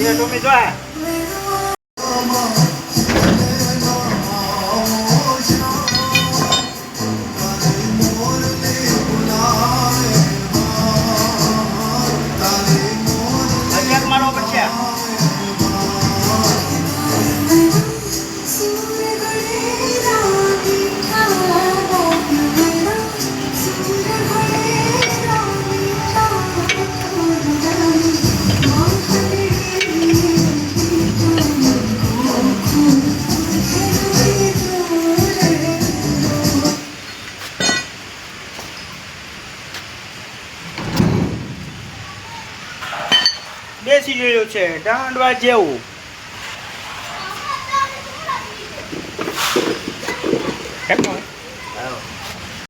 ये टोमी जो है मारो बच्चा બેસી ગયું છે દાંડવા જેવું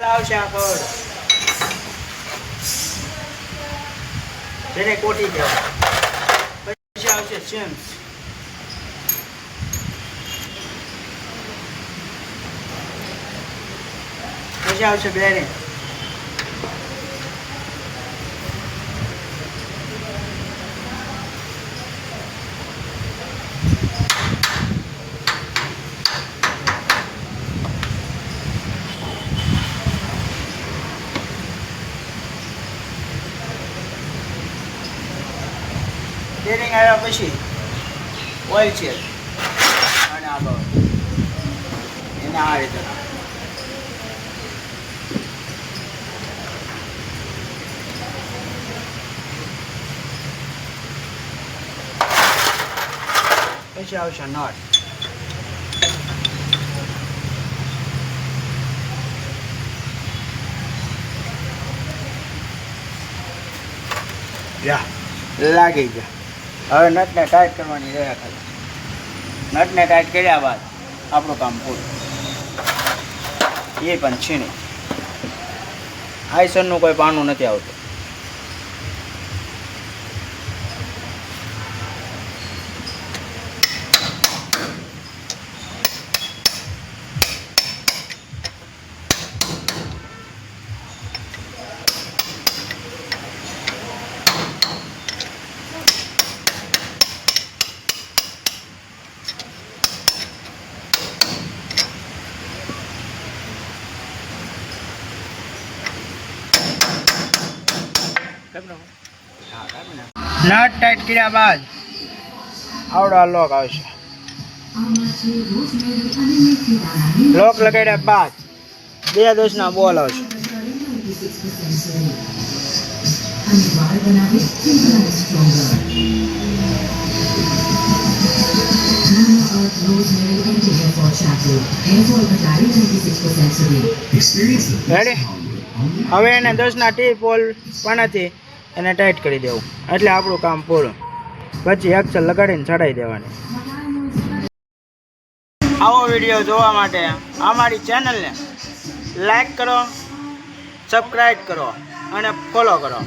આવશે આ ફળ જેને કોટી કહેવાય પછી આવશે ચેમ્સ પછી આવશે બેરી બેરિંગ આવ્યા પછી ઓઇલ છે અને આ બરાબર એને આ રીતે પછી આવશે નટ લાગી ગયા હવે નટને ટાઈટ કરવાની રહ્યા ખાલી નટને ટાઈટ કર્યા બાદ આપણું કામ પૂરું એ પણ છે નહીં આઈસરનું કોઈ પાનું નથી આવતું નટ ટાઈટ કર્યા બાદ આવડો લોક આવશે લોક લગાડ્યા બાદ 2 બોલ આવશે રેડી હવે એને 10 ટી પોલ પાનાથી એને ટાઈટ કરી દેવું એટલે આપણું કામ પૂરું પછી એક્સલ લગાડીને ચડાવી દેવાની આવો વિડીયો જોવા માટે અમારી ચેનલને લાઈક કરો સબસ્ક્રાઈબ કરો અને ફોલો કરો